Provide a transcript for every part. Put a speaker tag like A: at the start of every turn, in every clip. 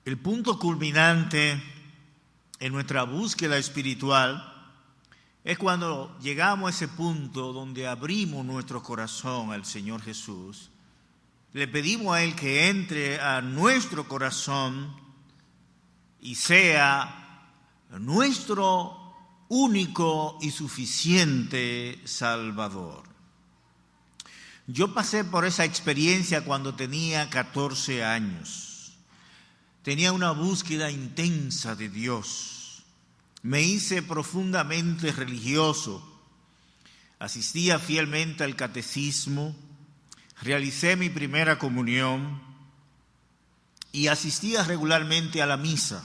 A: El punto culminante en nuestra búsqueda espiritual es cuando llegamos a ese punto donde abrimos nuestro corazón al Señor Jesús. Le pedimos a Él que entre a nuestro corazón y sea nuestro único y suficiente Salvador. Yo pasé por esa experiencia cuando tenía 14 años. Tenía una búsqueda intensa de Dios. Me hice profundamente religioso. Asistía fielmente al catecismo. Realicé mi primera comunión y asistía regularmente a la misa.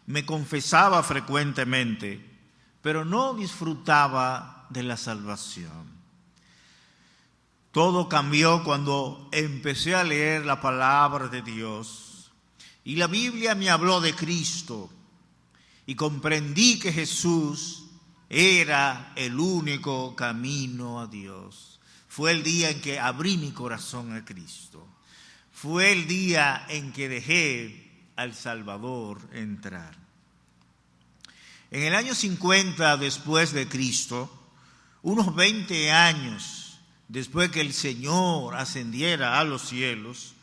A: Me confesaba frecuentemente, pero no disfrutaba de la salvación. Todo cambió cuando empecé a leer la palabra de Dios y la Biblia me habló de Cristo y comprendí que Jesús era el único camino a Dios. Fue el día en que abrí mi corazón a Cristo. Fue el día en que dejé al Salvador entrar. En el año 50 después de Cristo, unos 20 años después que el Señor ascendiera a los cielos,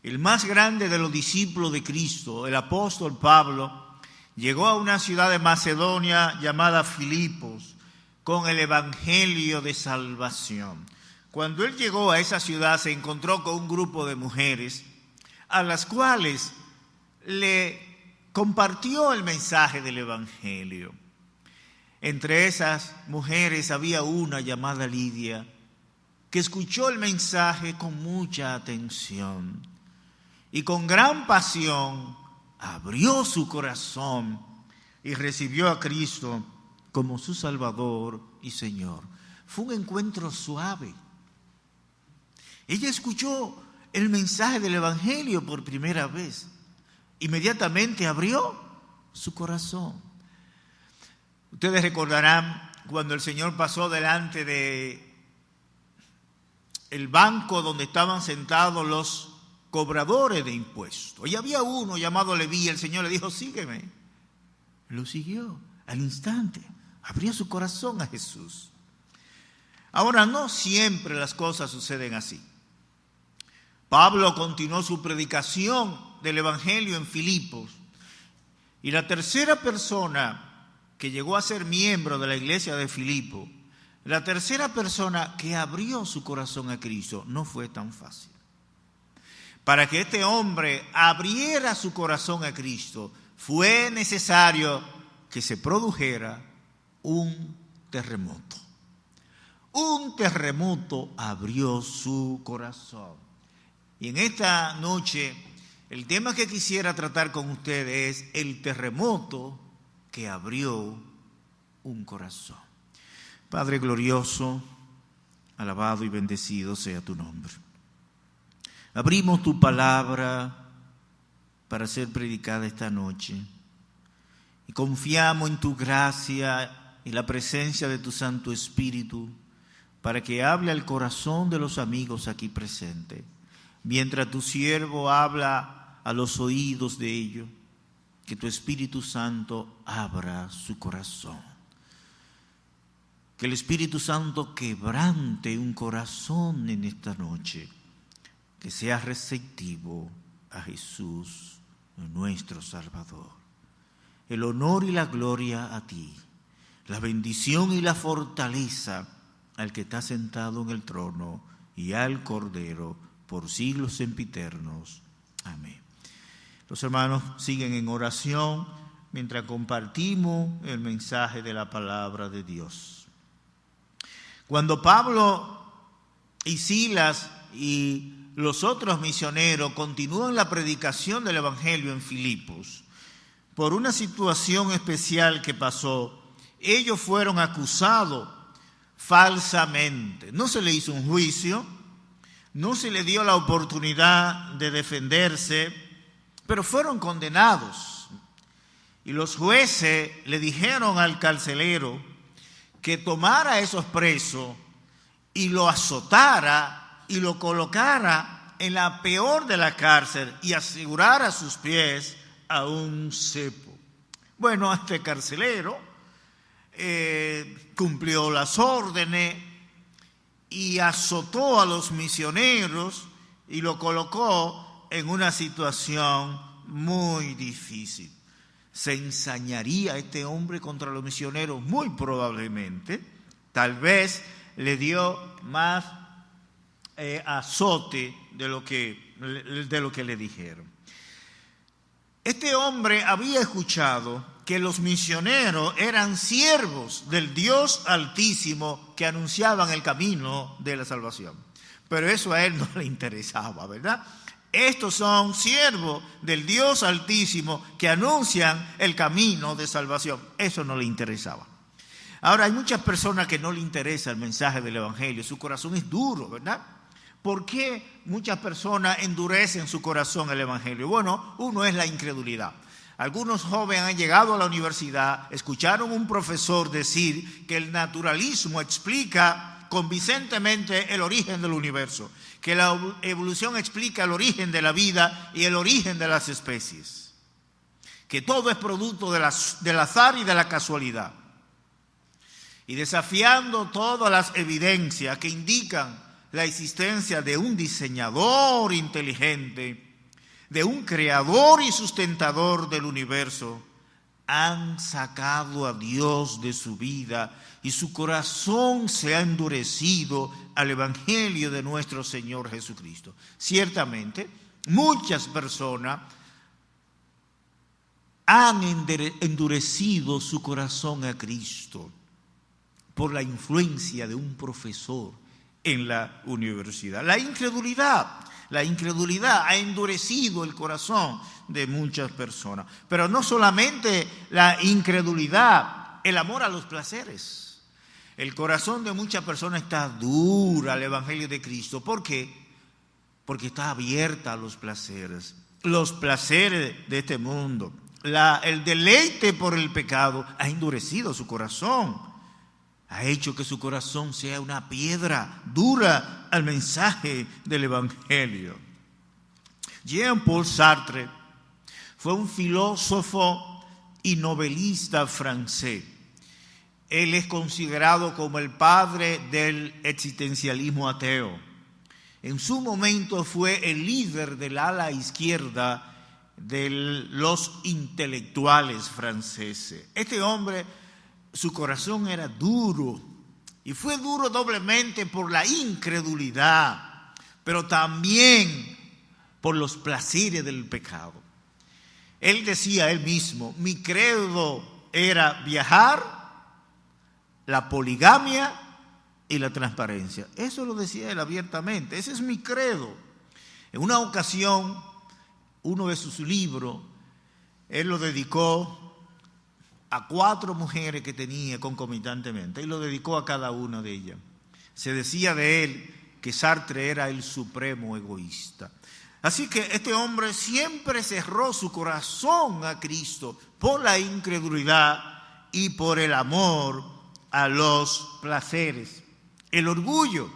A: el más grande de los discípulos de Cristo, el apóstol Pablo, llegó a una ciudad de Macedonia llamada Filipos con el evangelio de salvación. Cuando él llegó a esa ciudad se encontró con un grupo de mujeres a las cuales le compartió el mensaje del evangelio. Entre esas mujeres había una llamada Lidia que escuchó el mensaje con mucha atención y con gran pasión abrió su corazón y recibió a Cristo como su Salvador y Señor. Fue un encuentro suave. Ella escuchó el mensaje del evangelio por primera vez. Inmediatamente abrió su corazón. Ustedes recordarán cuando el Señor pasó delante de el banco donde estaban sentados los cobradores de impuestos. Y había uno llamado Leví, el Señor le dijo, sígueme. Lo siguió al instante, abrió su corazón a Jesús. Ahora, no siempre las cosas suceden así. Pablo continuó su predicación del Evangelio en Filipos y la tercera persona que llegó a ser miembro de la iglesia de Filipo, la tercera persona que abrió su corazón a Cristo, no fue tan fácil. Para que este hombre abriera su corazón a Cristo, fue necesario que se produjera un terremoto. Un terremoto abrió su corazón. Y en esta noche, el tema que quisiera tratar con ustedes es el terremoto que abrió un corazón. Padre glorioso, alabado y bendecido sea tu nombre. Abrimos tu palabra para ser predicada esta noche y confiamos en tu gracia y la presencia de tu Santo Espíritu para que hable al corazón de los amigos aquí presentes, mientras tu siervo habla a los oídos de ellos. Que tu Espíritu Santo abra su corazón. Que el Espíritu Santo quebrante un corazón en esta noche. Que sea receptivo a Jesús, nuestro Salvador. El honor y la gloria a ti. La bendición y la fortaleza al que está sentado en el trono y al Cordero por siglos sempiternos. Amén. Los hermanos siguen en oración mientras compartimos el mensaje de la palabra de Dios. Cuando Pablo y Silas y los otros misioneros continúan la predicación del evangelio en Filipos, por una situación especial que pasó, ellos fueron acusados falsamente. No se le hizo un juicio, no se le dio la oportunidad de defenderse, pero fueron condenados. Y los jueces le dijeron al carcelero que tomara a esos presos y lo azotara y lo colocara en la peor de la cárcel y asegurar a sus pies a un cepo. Bueno, este carcelero cumplió las órdenes y azotó a los misioneros y lo colocó en una situación muy difícil. ¿Se ensañaría este hombre contra los misioneros? Muy probablemente. Tal vez le dio más azote de lo que le dijeron. Este hombre había escuchado que los misioneros eran siervos del Dios Altísimo que anunciaban el camino de la salvación. Pero eso a él no le interesaba, ¿verdad? Estos son siervos del Dios Altísimo que anuncian el camino de salvación. Eso no le interesaba. Ahora, hay muchas personas que no le interesa el mensaje del Evangelio. Su corazón es duro, ¿verdad? ¿Por qué muchas personas endurecen su corazón al Evangelio? Bueno, uno es la incredulidad. Algunos jóvenes han llegado a la universidad, escucharon a un profesor decir que el naturalismo explica convincentemente el origen del universo, que la evolución explica el origen de la vida y el origen de las especies, que todo es producto del azar y de la casualidad. Y desafiando todas las evidencias que indican la existencia de un diseñador inteligente, de un creador y sustentador del universo, han sacado a Dios de su vida y su corazón se ha endurecido al Evangelio de nuestro Señor Jesucristo. Ciertamente, muchas personas han endurecido su corazón a Cristo por la influencia de un profesor en la universidad. La incredulidad ha endurecido el corazón de muchas personas. Pero no solamente la incredulidad, el amor a los placeres. El corazón de muchas personas está duro al Evangelio de Cristo. ¿Por qué? Porque está abierta a los placeres de este mundo. El deleite por el pecado ha endurecido su corazón. Ha hecho que su corazón sea una piedra dura al mensaje del Evangelio. Jean-Paul Sartre fue un filósofo y novelista francés. Él es considerado como el padre del existencialismo ateo. En su momento fue el líder del ala izquierda de los intelectuales franceses. Este hombre, su corazón era duro, y fue duro doblemente por la incredulidad, pero también por los placeres del pecado. Él decía él mismo, mi credo era viajar, la poligamia y la transparencia. Eso lo decía él abiertamente, ese es mi credo. En una ocasión, uno de sus libros, él lo dedicó a 4 mujeres que tenía concomitantemente y lo dedicó a cada una de ellas. Se decía de él que Sartre era el supremo egoísta. Así que este hombre siempre cerró su corazón a Cristo por la incredulidad y por el amor a los placeres. El orgullo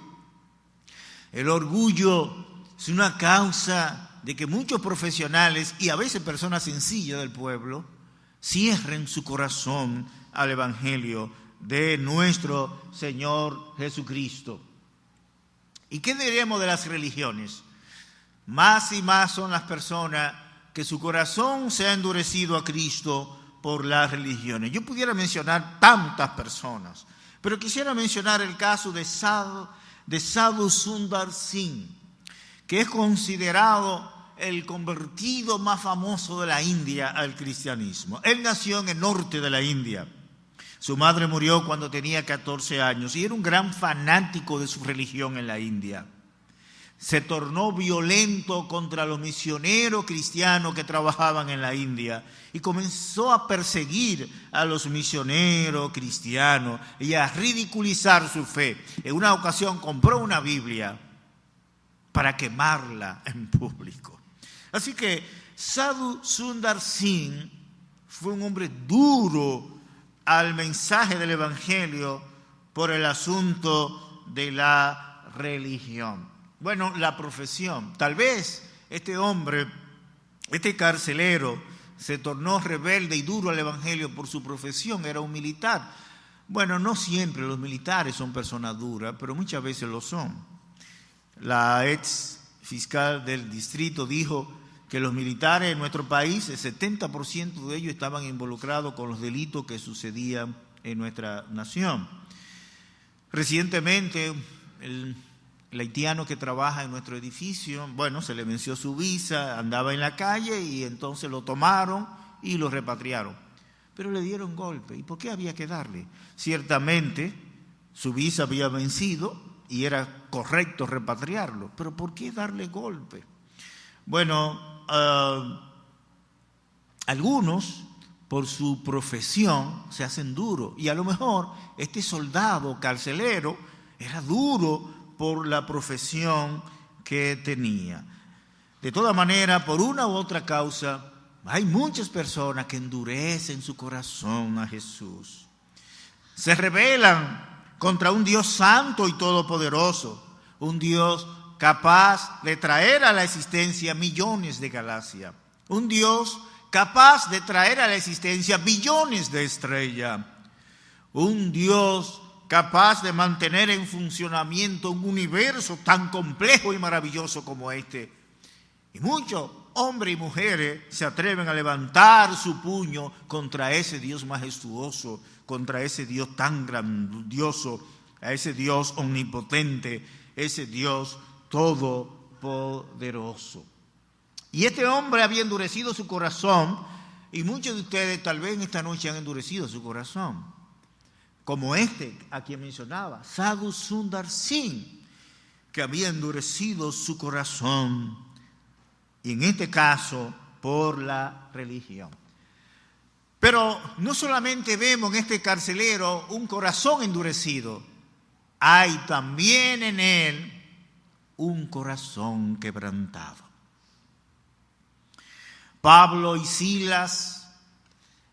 A: es una causa de que muchos profesionales y a veces personas sencillas del pueblo cierren su corazón al Evangelio de nuestro Señor Jesucristo. ¿Y qué diremos de las religiones? Más y más son las personas que su corazón se ha endurecido a Cristo por las religiones. Yo pudiera mencionar tantas personas, pero quisiera mencionar el caso de Sadhu Sundar Singh, que es considerado el convertido más famoso de la India al cristianismo. Él nació en el norte de la India. Su madre murió cuando tenía 14 años y era un gran fanático de su religión en la India. Se tornó violento contra los misioneros cristianos que trabajaban en la India y comenzó a perseguir a los misioneros cristianos y a ridiculizar su fe. En una ocasión compró una Biblia para quemarla en público. Así que Sadhu Sundar Singh fue un hombre duro al mensaje del Evangelio por el asunto de la religión. Bueno, la profesión. Tal vez este hombre, este carcelero, se tornó rebelde y duro al evangelio por su profesión, era un militar. Bueno, no siempre los militares son personas duras, pero muchas veces lo son. La ex fiscal del distrito dijo que los militares en nuestro país, el 70% de ellos estaban involucrados con los delitos que sucedían en nuestra nación. Recientemente, el haitiano que trabaja en nuestro edificio, bueno, se le venció su visa, andaba en la calle y entonces lo tomaron y lo repatriaron. Pero le dieron golpe. ¿Y por qué había que darle? Ciertamente, su visa había vencido y era correcto repatriarlo, pero ¿por qué darle golpe? Bueno, algunos por su profesión se hacen duros y a lo mejor este soldado carcelero era duro por la profesión que tenía. De todas maneras, por una u otra causa, hay muchas personas que endurecen su corazón a Jesús. Se rebelan contra un Dios santo y todopoderoso, un Dios capaz de traer a la existencia millones de galaxias, un Dios capaz de traer a la existencia billones de estrellas, un Dios capaz de mantener en funcionamiento un universo tan complejo y maravilloso como este. Y muchos hombres y mujeres se atreven a levantar su puño contra ese Dios majestuoso, contra ese Dios tan grandioso, a ese Dios omnipotente, ese Dios todopoderoso. Y este hombre había endurecido su corazón, y muchos de ustedes tal vez en esta noche han endurecido su corazón, como este a quien mencionaba, Sadhu Sundar Singh, que había endurecido su corazón, y en este caso por la religión. Pero no solamente vemos en este carcelero un corazón endurecido, hay también en él un corazón quebrantado. Pablo y Silas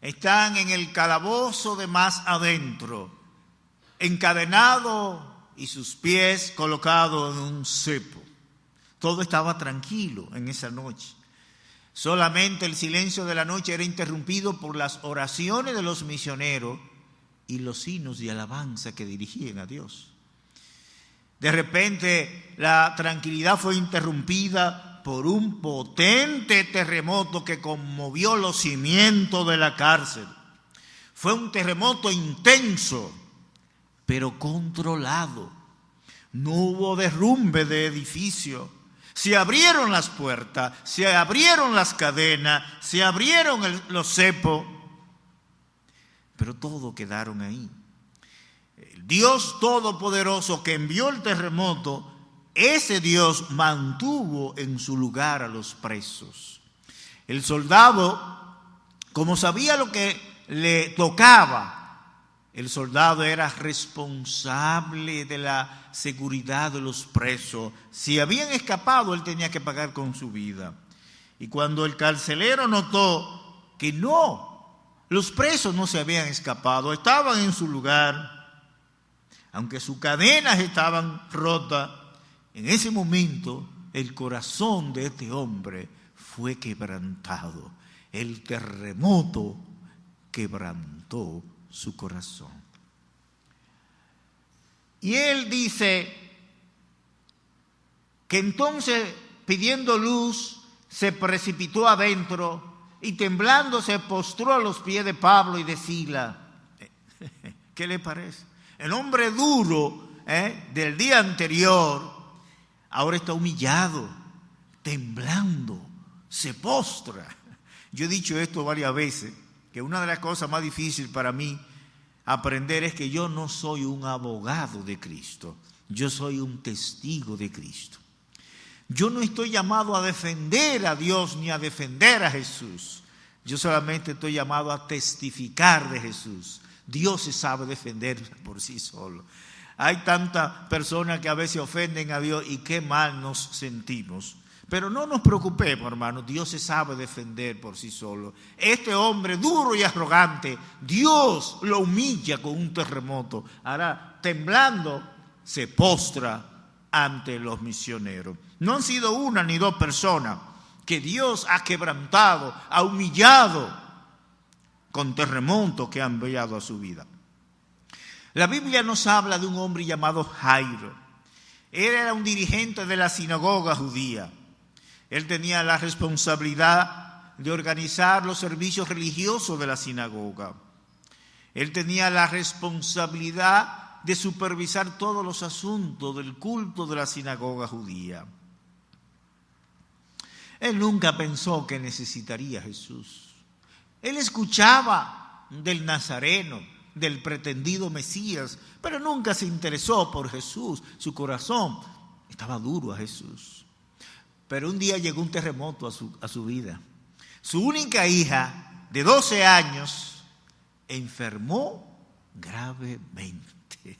A: están en el calabozo de más adentro, encadenados y sus pies colocados en un cepo. Todo estaba tranquilo en esa noche. Solamente el silencio de la noche era interrumpido por las oraciones de los misioneros y los himnos de alabanza que dirigían a Dios. De repente la tranquilidad fue interrumpida por un potente terremoto que conmovió los cimientos de la cárcel. Fue un terremoto intenso, pero controlado. No hubo derrumbe de edificio. Se abrieron las puertas, se abrieron las cadenas, se abrieron los cepos, pero todos quedaron ahí. El Dios Todopoderoso que envió el terremoto, ese Dios mantuvo en su lugar a los presos. El soldado, como sabía lo que le tocaba, el soldado era responsable de la seguridad de los presos. Si habían escapado, él tenía que pagar con su vida. Y cuando el carcelero notó que los presos no se habían escapado, estaban en su lugar, aunque sus cadenas estaban rotas, en ese momento el corazón de este hombre fue quebrantado. El terremoto quebrantó su corazón. Y él dice que entonces, pidiendo luz, se precipitó adentro y temblando se postró a los pies de Pablo y de Silas. ¿Qué le parece? El hombre duro del día anterior ahora está humillado, temblando, se postra. Yo he dicho esto varias veces, que una de las cosas más difíciles para mí aprender es que yo no soy un abogado de Cristo, yo soy un testigo de Cristo. Yo no estoy llamado a defender a Dios ni a defender a Jesús, yo solamente estoy llamado a testificar de Jesús. Dios se sabe defender por sí solo. Hay tantas personas que a veces ofenden a Dios y qué mal nos sentimos. Pero no nos preocupemos, hermanos, Dios se sabe defender por sí solo. Este hombre duro y arrogante, Dios lo humilla con un terremoto. Ahora, temblando, se postra ante los misioneros. No han sido una ni dos personas que Dios ha quebrantado, ha humillado con terremotos que han enviado a su vida. La Biblia nos habla de un hombre llamado Jairo. Él era un dirigente de la sinagoga judía. Él tenía la responsabilidad de organizar los servicios religiosos de la sinagoga. Él tenía la responsabilidad de supervisar todos los asuntos del culto de la sinagoga judía. Él nunca pensó que necesitaría a Jesús. Él escuchaba del Nazareno, del pretendido Mesías, pero nunca se interesó por Jesús. Su corazón estaba duro a Jesús. Pero un día llegó un terremoto a su vida. Su única hija, de 12 años, enfermó gravemente.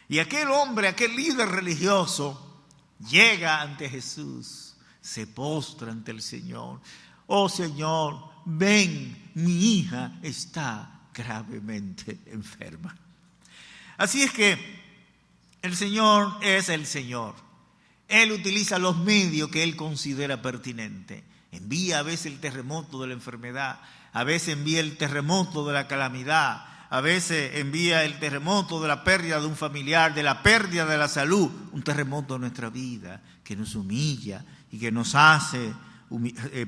A: Y aquel hombre, aquel líder religioso, llega ante Jesús, se postra ante el Señor. Oh Señor, ven, mi hija está gravemente enferma. Así es que el Señor es el Señor. Él utiliza los medios que Él considera pertinentes. Envía a veces el terremoto de la enfermedad, a veces envía el terremoto de la calamidad, a veces envía el terremoto de la pérdida de un familiar, de la pérdida de la salud, un terremoto en nuestra vida que nos humilla y que nos hace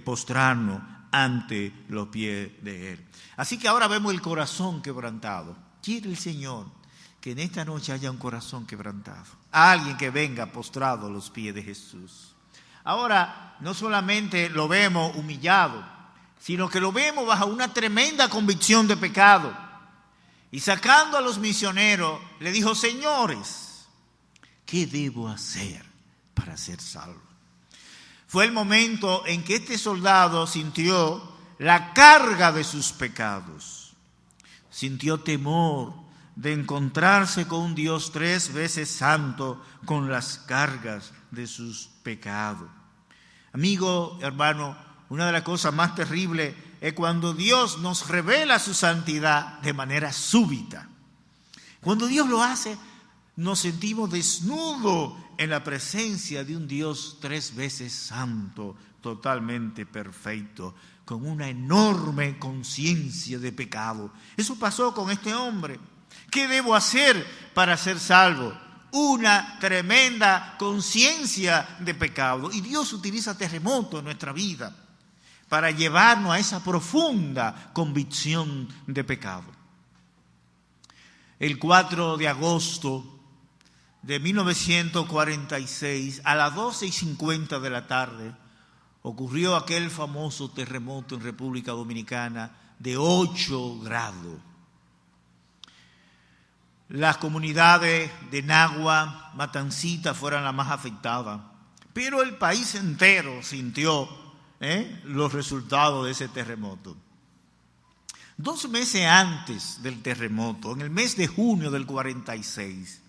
A: postrarnos ante los pies de Él. Así que ahora vemos el corazón quebrantado. Quiere el Señor que en esta noche haya un corazón quebrantado, alguien que venga postrado a los pies de Jesús. Ahora no solamente lo vemos humillado, sino que lo vemos bajo una tremenda convicción de pecado. Y sacando a los misioneros, le dijo: señores, ¿qué debo hacer para ser salvo? Fue el momento en que este soldado sintió la carga de sus pecados. Sintió temor de encontrarse con un Dios 3 veces santo con las cargas de sus pecados. Amigo, hermano, una de las cosas más terribles es cuando Dios nos revela su santidad de manera súbita. Cuando Dios lo hace, nos sentimos desnudos en la presencia de un Dios 3 veces santo, totalmente perfecto, con una enorme conciencia de pecado. Eso pasó con este hombre. ¿Qué debo hacer para ser salvo? Una tremenda conciencia de pecado. Y Dios utiliza terremotos en nuestra vida para llevarnos a esa profunda convicción de pecado. El 4 de agosto de 1946, a las 12:50 de la tarde, ocurrió aquel famoso terremoto en República Dominicana de 8 grados. Las comunidades de Nagua, Matancita fueron las más afectadas, pero el país entero sintió los resultados de ese terremoto. 2 meses antes del terremoto, en el mes de junio del 46,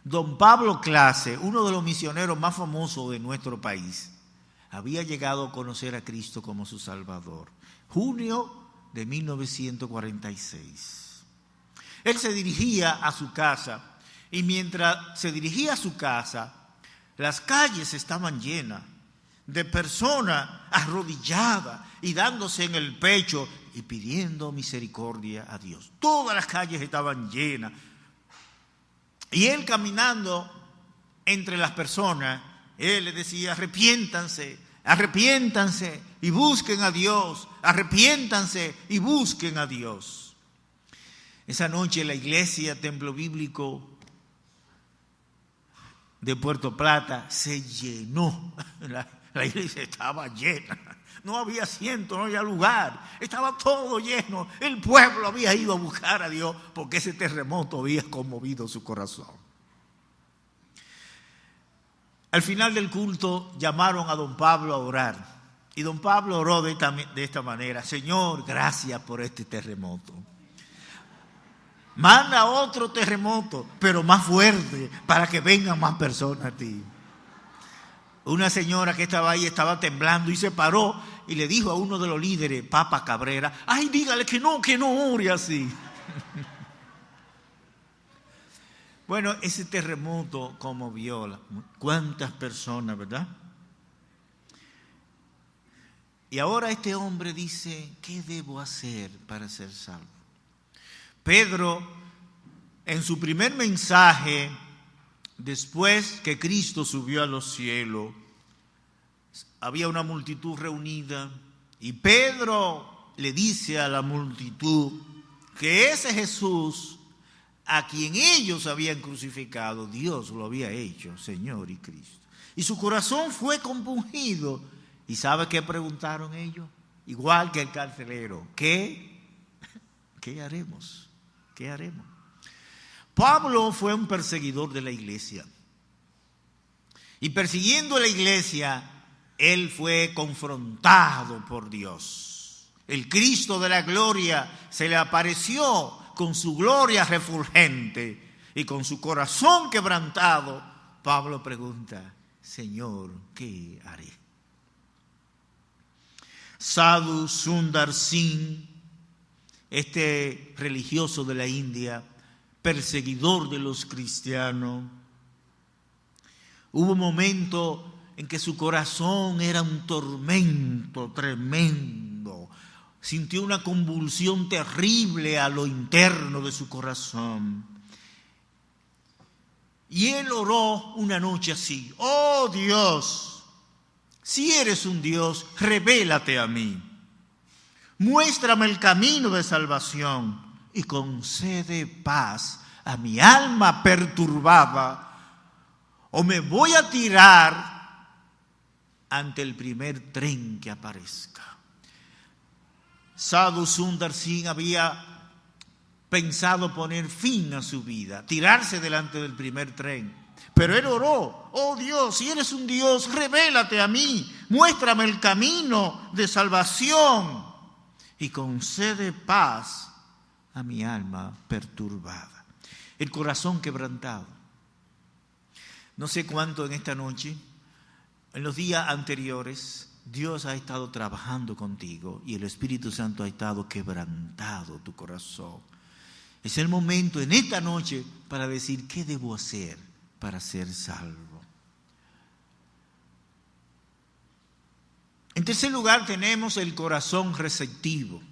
A: don Pablo Clase, uno de los misioneros más famosos de nuestro país, había llegado a conocer a Cristo como su Salvador. Junio de 1946. Él se dirigía a su casa y mientras se dirigía a su casa, las calles estaban llenas de personas arrodilladas y dándose en el pecho y pidiendo misericordia a Dios. Todas las calles estaban llenas. Y él caminando entre las personas, él les decía: arrepiéntanse, arrepiéntanse y busquen a Dios, arrepiéntanse y busquen a Dios. Esa noche la iglesia Templo Bíblico de Puerto Plata se llenó. La iglesia estaba llena. No había asiento, no había lugar. Estaba todo lleno. El pueblo había ido a buscar a Dios porque ese terremoto había conmovido su corazón. Al final del culto llamaron a don Pablo a orar. Y don Pablo oró de esta manera: Señor, gracias por este terremoto. Manda otro terremoto, pero más fuerte, para que vengan más personas a ti. Una señora que estaba ahí estaba temblando y se paró y le dijo a uno de los líderes, Papa Cabrera: ay, dígale que no ore así. Bueno, ese terremoto conmovió cuántas personas, ¿verdad? Y ahora este hombre dice, ¿qué debo hacer para ser salvo? Pedro, en su primer mensaje, después que Cristo subió a los cielos, había una multitud reunida y Pedro le dice a la multitud que ese Jesús a quien ellos habían crucificado, Dios lo había hecho Señor y Cristo. Y su corazón fue compungido. ¿Y sabe qué preguntaron ellos? Igual que el carcelero, ¿qué haremos? ¿Qué haremos? Pablo fue un perseguidor de la iglesia. Y persiguiendo a la iglesia, él fue confrontado por Dios. El Cristo de la gloria se le apareció con su gloria refulgente y con su corazón quebrantado. Pablo pregunta, Señor, ¿qué haré? Sadhu Sundar Singh, este religioso de la India, perseguidor de los cristianos, hubo un momento en que su corazón era un tormento tremendo. Sintió una convulsión terrible a lo interno de su corazón. Y él oró una noche así, oh Dios, si eres un Dios, revélate a mí. Muéstrame el camino de salvación y concede paz a mi alma perturbada, o me voy a tirar ante el primer tren que aparezca. Sadhu Sundar Singh había pensado poner fin a su vida, tirarse delante del primer tren. Pero él oró, oh Dios, si eres un Dios, revélate a mí, muéstrame el camino de salvación y concede paz a mi alma perturbada. El corazón quebrantado. No sé cuánto en esta noche, en los días anteriores, Dios ha estado trabajando contigo y el Espíritu Santo ha estado quebrantado tu corazón. Es el momento en esta noche para decir, ¿qué debo hacer para ser salvo? En tercer lugar tenemos el corazón receptivo.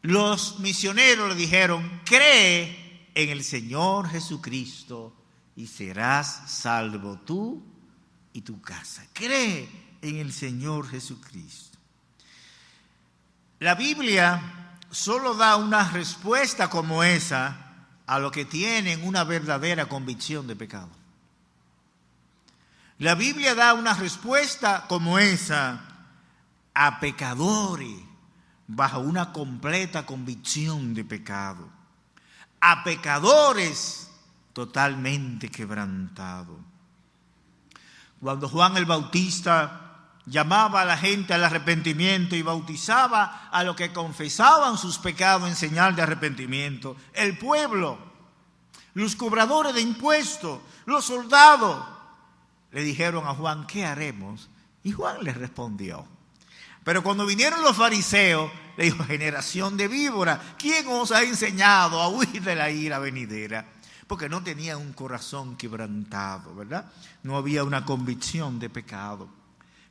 A: Los misioneros le dijeron, cree en el Señor Jesucristo y serás salvo tú y tu casa. Cree en el Señor Jesucristo. La Biblia solo da una respuesta como esa a los que tienen una verdadera convicción de pecado. La Biblia da una respuesta como esa a pecadores bajo una completa convicción de pecado, a pecadores totalmente quebrantados. Cuando Juan el Bautista llamaba a la gente al arrepentimiento y bautizaba a los que confesaban sus pecados en señal de arrepentimiento, el pueblo, los cobradores de impuestos, los soldados, le dijeron a Juan, ¿qué haremos? Y Juan les respondió. Pero cuando vinieron los fariseos, le dijo, generación de víboras, ¿quién os ha enseñado a huir de la ira venidera? Porque no tenían un corazón quebrantado, ¿verdad? No había una convicción de pecado.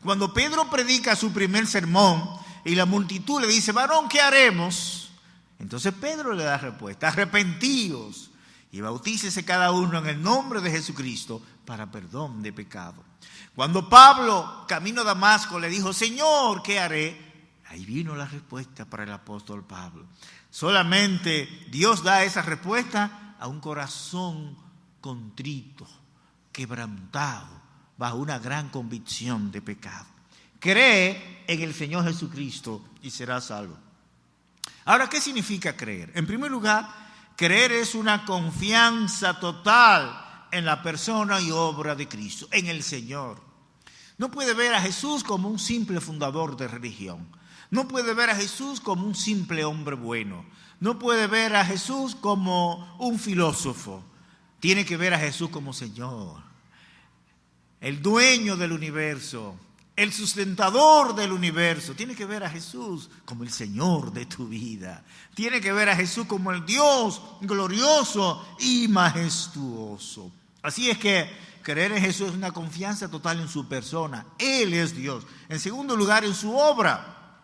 A: Cuando Pedro predica su primer sermón y la multitud le dice, varón, ¿qué haremos? Entonces Pedro le da respuesta, arrepentíos y bautícese cada uno en el nombre de Jesucristo para perdón de pecado. Cuando Pablo, camino a Damasco, le dijo, Señor, ¿qué haré? Ahí vino la respuesta para el apóstol Pablo. Solamente Dios da esa respuesta a un corazón contrito, quebrantado, bajo una gran convicción de pecado. Cree en el Señor Jesucristo y serás salvo. Ahora, ¿qué significa creer? En primer lugar, creer es una confianza total en la persona y obra de Cristo, en el Señor. No puede ver a Jesús como un simple fundador de religión. No puede ver a Jesús como un simple hombre bueno. No puede ver a Jesús como un filósofo. Tiene que ver a Jesús como Señor, el dueño del universo, el sustentador del universo. Tienes que ver a Jesús como el Señor de tu vida. Tienes que ver a Jesús como el Dios glorioso y majestuoso. Así es que creer en Jesús es una confianza total en su persona. Él es Dios. En segundo lugar, en su obra.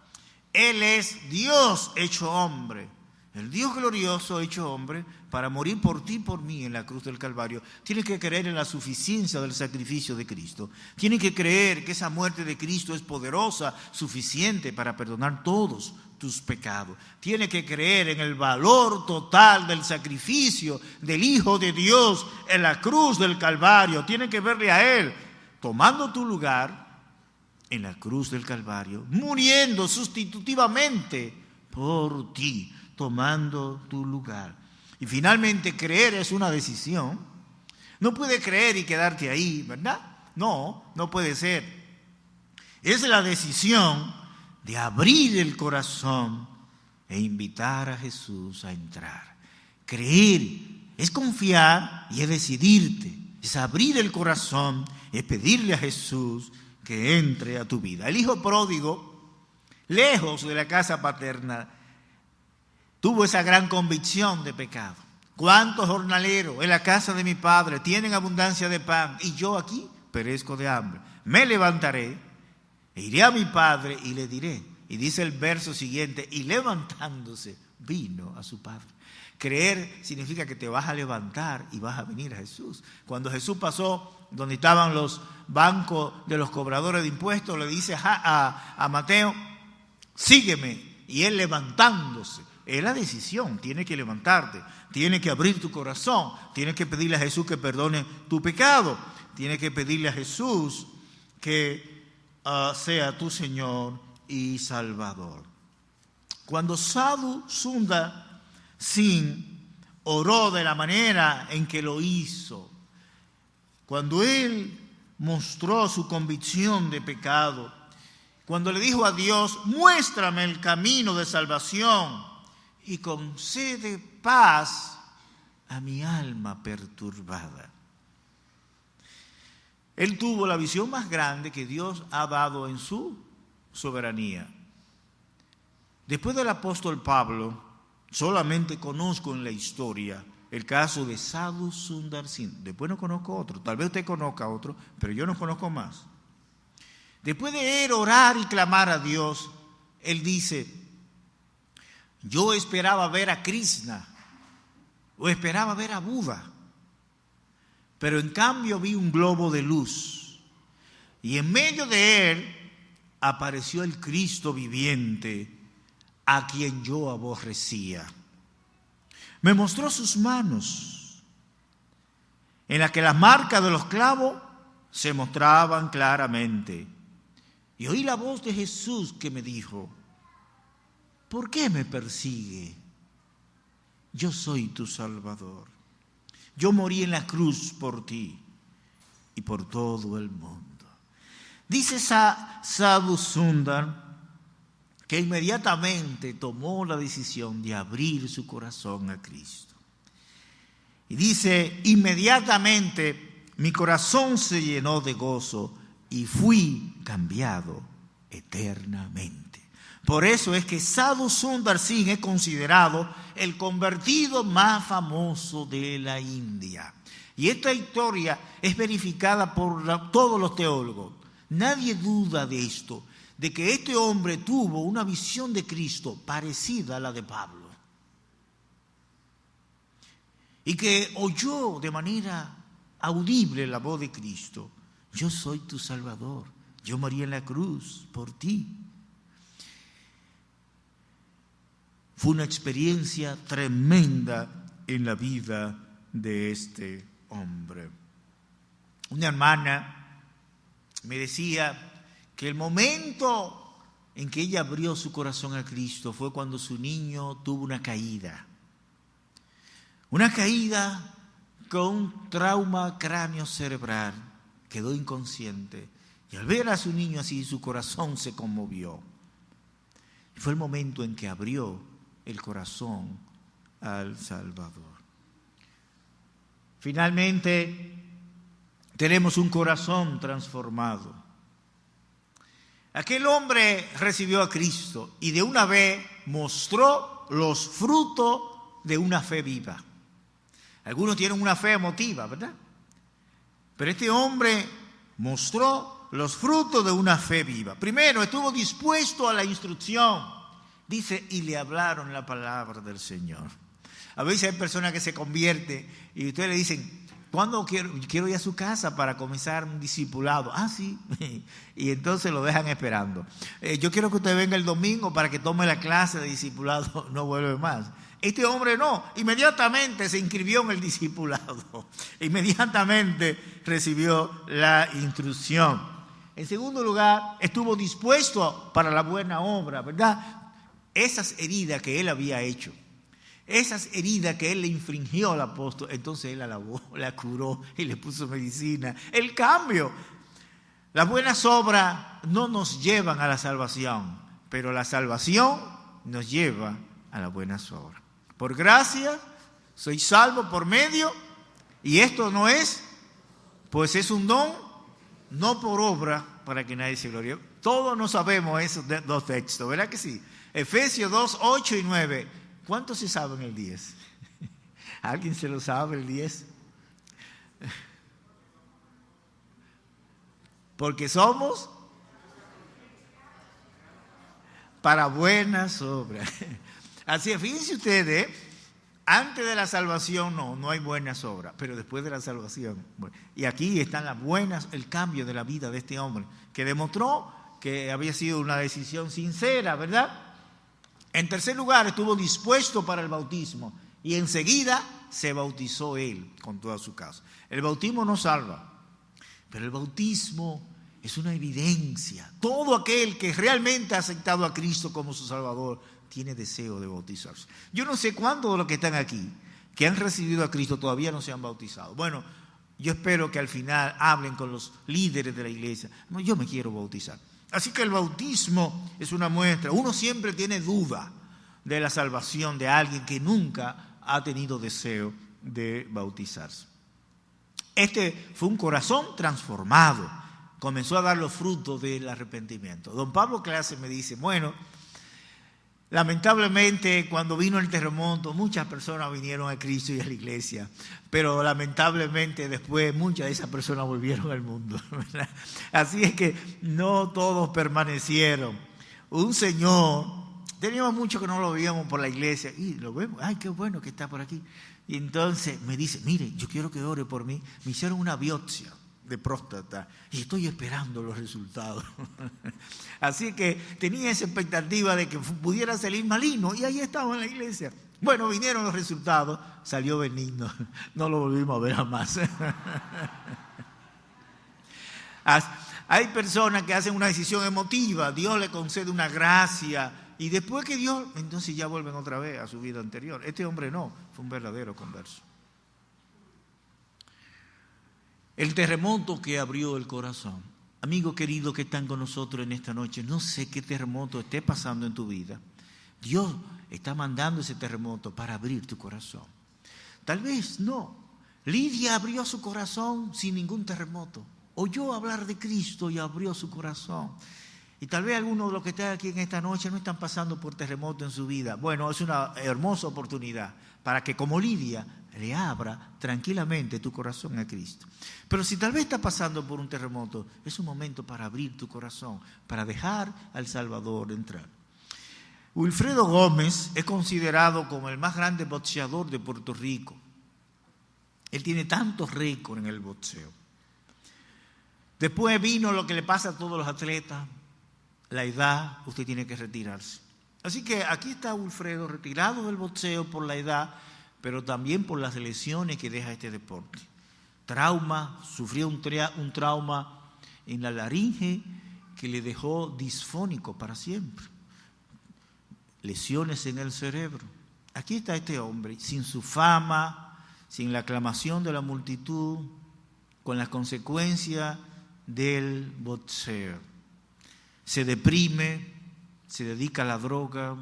A: Él es Dios hecho hombre. El Dios glorioso hecho hombre para morir por ti y por mí en la cruz del Calvario. Tienes que creer en la suficiencia del sacrificio de Cristo. Tienes que creer que esa muerte de Cristo es poderosa, suficiente para perdonar todos tus pecados. Tienes que creer en el valor total del sacrificio del Hijo de Dios en la cruz del Calvario. Tienes que verle a Él tomando tu lugar en la cruz del Calvario, muriendo sustitutivamente por ti, tomando tu lugar. Y finalmente, creer es una decisión. No puedes creer y quedarte ahí, ¿verdad? No puede ser. Es la decisión de abrir el corazón e invitar a Jesús a entrar. Creer es confiar y es decidirte. Es abrir el corazón, es pedirle a Jesús que entre a tu vida. El hijo pródigo, lejos de la casa paterna, tuvo esa gran convicción de pecado. ¿Cuántos jornaleros en la casa de mi padre tienen abundancia de pan y yo aquí perezco de hambre? Me levantaré, e iré a mi padre y le diré. Y dice el verso siguiente, y levantándose vino a su padre. Creer significa que te vas a levantar y vas a venir a Jesús. Cuando Jesús pasó donde estaban los bancos de los cobradores de impuestos, le dice a Mateo, sígueme. Y él levantándose. Es la decisión, tienes que levantarte, tienes que abrir tu corazón, tienes que pedirle a Jesús que perdone tu pecado, tienes que pedirle a Jesús que sea tu Señor y Salvador. Cuando Sadhu Sundar Singh oró de la manera en que lo hizo, cuando él mostró su convicción de pecado, cuando le dijo a Dios, muéstrame el camino de salvación y concede paz a mi alma perturbada. Él tuvo la visión más grande que Dios ha dado en su soberanía. Después del apóstol Pablo, solamente conozco en la historia el caso de Sadhu Sundar Singh. Después no conozco otro, tal vez usted conozca otro, pero yo no conozco más. Después de él orar y clamar a Dios, él dice, yo esperaba ver a Krishna o esperaba ver a Buda, pero en cambio vi un globo de luz y en medio de él apareció el Cristo viviente a quien yo aborrecía. Me mostró sus manos en las que las marcas de los clavos se mostraban claramente y oí la voz de Jesús que me dijo, ¿por qué me persigue? Yo soy tu Salvador. Yo morí en la cruz por ti y por todo el mundo. Dice Sadhu Sundar que inmediatamente tomó la decisión de abrir su corazón a Cristo. Y dice, inmediatamente mi corazón se llenó de gozo y fui cambiado eternamente. Por eso es que Sadhu Sundar Singh es considerado el convertido más famoso de la India. Y esta historia es verificada por todos los teólogos. Nadie duda de esto, de que este hombre tuvo una visión de Cristo parecida a la de Pablo. Y que oyó de manera audible la voz de Cristo. Yo soy tu Salvador. Yo morí en la cruz por ti. Fue una experiencia tremenda en la vida de este hombre. Una hermana me decía que el momento en que ella abrió su corazón a Cristo fue cuando su niño tuvo una caída. Una caída con un trauma cráneo cerebral, quedó inconsciente. Y al ver a su niño así, su corazón se conmovió. Y fue el momento en que abrió el corazón al Salvador. Finalmente, tenemos un corazón transformado. Aquel hombre recibió a Cristo y de una vez mostró los frutos de una fe viva. Algunos tienen una fe emotiva, ¿verdad? Pero este hombre mostró los frutos de una fe viva. Primero, estuvo dispuesto a la instrucción. Dice, y le hablaron la palabra del Señor. A veces hay personas que se convierten y ustedes le dicen, ¿cuándo quiero ir a su casa para comenzar un discipulado? Ah, sí. Y entonces lo dejan esperando. Yo quiero que usted venga el domingo para que tome la clase de discipulado. No vuelve más. Este hombre no. Inmediatamente se inscribió en el discipulado. Inmediatamente recibió la instrucción. En segundo lugar, estuvo dispuesto para la buena obra, ¿verdad? Esas heridas que él había hecho. Esas heridas que él le infringió al apóstol, entonces él la lavó, la curó y le puso medicina. El cambio. Las buenas obras no nos llevan a la salvación, pero la salvación nos lleva a las buenas obras. Por gracia soy salvo por medio, y esto no es, pues es un don, no por obra, para que nadie se gloríe. Todos no sabemos esos dos textos, ¿verdad que sí? Efesios 2, 8 y 9. ¿Cuántos se saben el 10? ¿Alguien se lo sabe el 10? Porque somos para buenas obras. Así es, fíjense ustedes, antes de la salvación no hay buenas obras, pero después de la salvación. Bueno, y aquí están las buenas, el cambio de la vida de este hombre, que demostró que había sido una decisión sincera, ¿verdad? En tercer lugar, estuvo dispuesto para el bautismo y enseguida se bautizó él con toda su casa. El bautismo no salva, pero el bautismo es una evidencia. Todo aquel que realmente ha aceptado a Cristo como su Salvador tiene deseo de bautizarse. Yo no sé cuántos de los que están aquí, que han recibido a Cristo, todavía no se han bautizado. Bueno, yo espero que al final hablen con los líderes de la iglesia. No, yo me quiero bautizar. Así que el bautismo es una muestra. Uno siempre tiene duda de la salvación de alguien que nunca ha tenido deseo de bautizarse. Este fue un corazón transformado. Comenzó a dar los frutos del arrepentimiento. Don Pablo Clase me dice, bueno, lamentablemente cuando vino el terremoto muchas personas vinieron a Cristo y a la iglesia, pero lamentablemente después muchas de esas personas volvieron al mundo, ¿verdad? Así es que no todos permanecieron. Un señor, teníamos mucho que no lo veíamos por la iglesia y lo vemos, ay, qué bueno que está por aquí. Y entonces me dice, mire, yo quiero que ore por mí. Me hicieron una biopsia de próstata y estoy esperando los resultados. Así que tenía esa expectativa de que pudiera salir maligno y ahí estaba en la iglesia. Bueno, vinieron los resultados, salió benigno, no lo volvimos a ver jamás. Hay personas que hacen una decisión emotiva, Dios le concede una gracia y después que Dios, entonces ya vuelven otra vez a su vida anterior. Este hombre no, fue un verdadero converso. El terremoto que abrió el corazón. Amigo querido que están con nosotros en esta noche, no sé qué terremoto esté pasando en tu vida. Dios está mandando ese terremoto para abrir tu corazón. Tal vez no. Lidia abrió su corazón sin ningún terremoto. Oyó hablar de Cristo y abrió su corazón. Y tal vez algunos de los que están aquí en esta noche no están pasando por terremoto en su vida. Bueno, es una hermosa oportunidad para que como Lidia le abra tranquilamente tu corazón a Cristo. Pero si tal vez está pasando por un terremoto, es un momento para abrir tu corazón, para dejar al Salvador entrar. Wilfredo Gómez es considerado como el más grande boxeador de Puerto Rico. Él tiene tantos récords en el boxeo. Después vino lo que le pasa a todos los atletas, la edad, usted tiene que retirarse. Así que aquí está Wilfredo retirado del boxeo por la edad, pero también por las lesiones que deja este deporte. Sufrió un trauma en la laringe que le dejó disfónico para siempre. Lesiones en el cerebro. Aquí está este hombre, sin su fama, sin la aclamación de la multitud, con las consecuencias del boxeo. Se deprime, se dedica a la droga,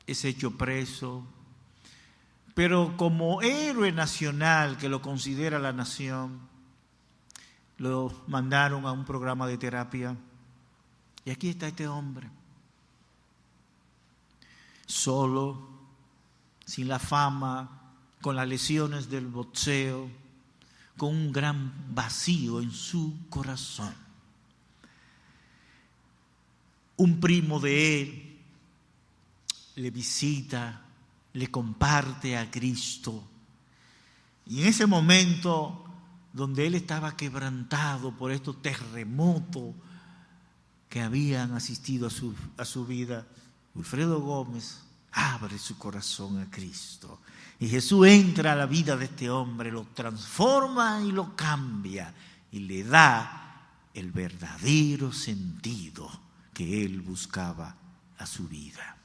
A: es hecho preso, pero como héroe nacional que lo considera la nación, lo mandaron a un programa de terapia Y aquí está este hombre, solo, sin la fama, con las lesiones del boxeo, con un gran vacío en su corazón. Un primo de él le visita, le comparte a Cristo. Y en ese momento donde él estaba quebrantado por estos terremotos que habían asistido a su vida, Wilfredo Gómez abre su corazón a Cristo. Y Jesús entra a la vida de este hombre, lo transforma y lo cambia y le da el verdadero sentido que él buscaba a su vida.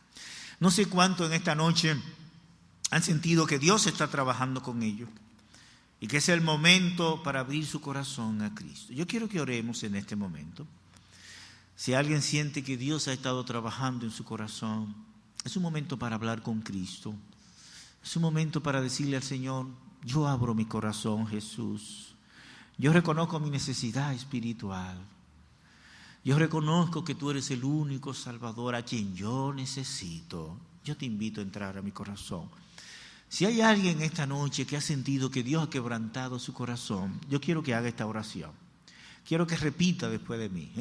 A: No sé cuánto en esta noche han sentido que Dios está trabajando con ellos y que es el momento para abrir su corazón a Cristo. Yo quiero que oremos en este momento. Si alguien siente que Dios ha estado trabajando en su corazón, es un momento para hablar con Cristo. Es un momento para decirle al Señor: yo abro mi corazón, Jesús. Yo reconozco mi necesidad espiritual. Yo reconozco que tú eres el único Salvador a quien yo necesito. Yo te invito a entrar a mi corazón. Si hay alguien esta noche que ha sentido que Dios ha quebrantado su corazón, yo quiero que haga esta oración. Quiero que repita después de mí.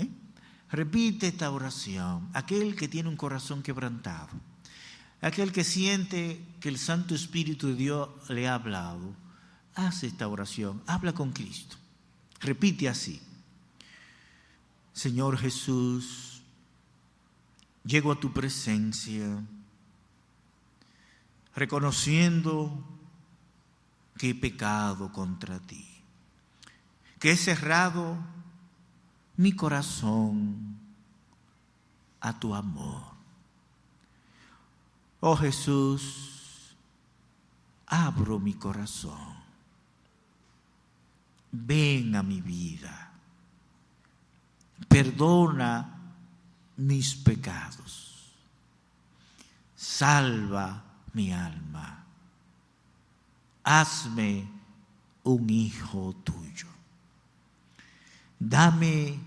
A: Repite esta oración. Aquel que tiene un corazón quebrantado, aquel que siente que el Santo Espíritu de Dios le ha hablado, hace esta oración, habla con Cristo. Repite así: Señor Jesús, llego a tu presencia, reconociendo que he pecado contra ti, que he cerrado mi corazón a tu amor. Oh Jesús, abro mi corazón. Ven a mi vida. Perdona mis pecados. Salva mi alma. Hazme un hijo tuyo. Dame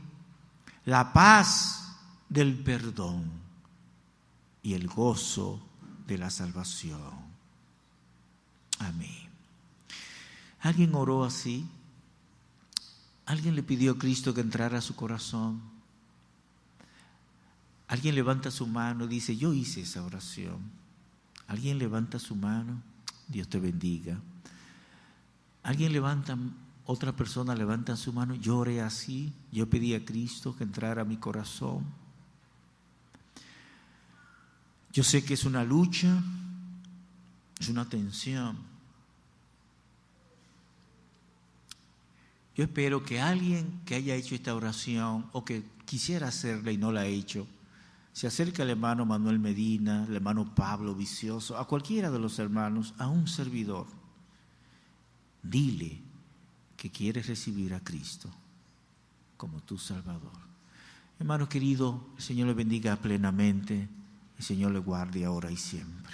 A: la paz del perdón y el gozo de la salvación. Amén. ¿Alguien oró así? ¿Alguien le pidió a Cristo que entrara a su corazón? ¿Alguien levanta su mano y dice: yo hice esa oración? ¿Alguien levanta su mano? Dios te bendiga. ¿Alguien levanta, otra persona levanta su mano? Yo oré así, yo pedí a Cristo que entrara a mi corazón. Yo sé que es una lucha, es una tensión. Yo espero que alguien que haya hecho esta oración o que quisiera hacerla y no la ha hecho, se acerque al hermano Manuel Medina, al hermano Pablo Vicioso, a cualquiera de los hermanos, a un servidor. Dile que quieres recibir a Cristo como tu Salvador. Hermano querido, el Señor le bendiga plenamente, el Señor le guarde ahora y siempre.